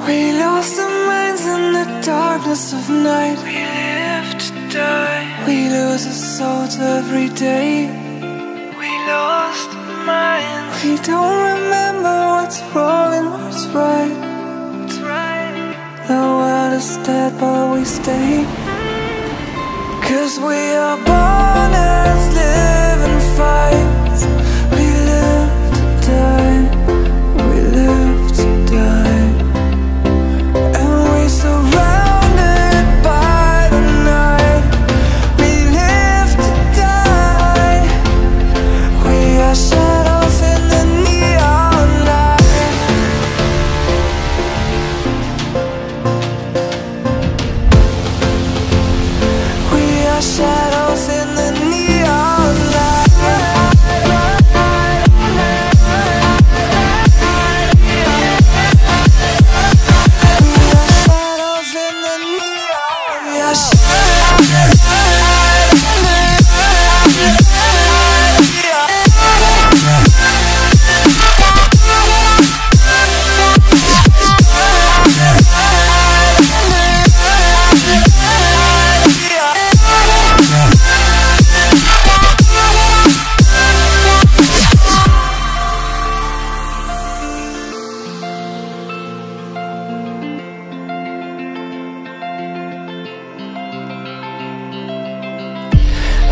We lost our minds in the darkness of night. We live to die. We lose our souls every day. We lost our minds. We don't remember what's wrong and what's right. The world is dead but we stay. 'Cause we are born as living fights. We live to die. We live to die. And we surrounded by the night. We live to die. We are shadows in the neon light. We are shadows in the neon light.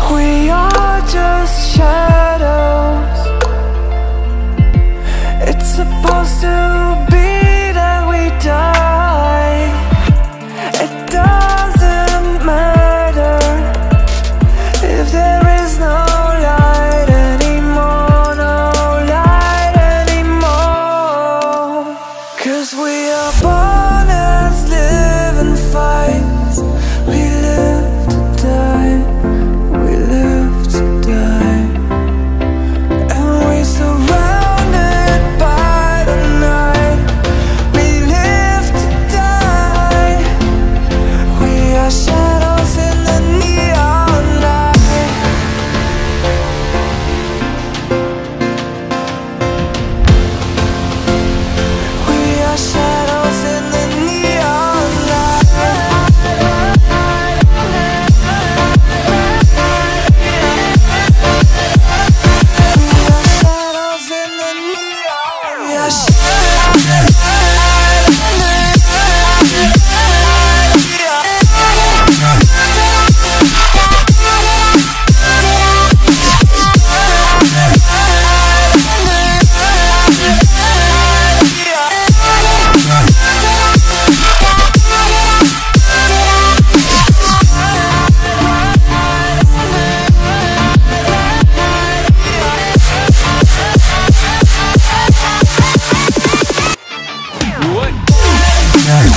We are just shadows. It's supposed to be that we die. It doesn't matter if there is no light anymore, no light anymore. 'Cause we are born as living fights. We live to die. We live to die. And we surrounded by the night. We live to die. We are shadows in the neon light. We are shadows in the neon light. What?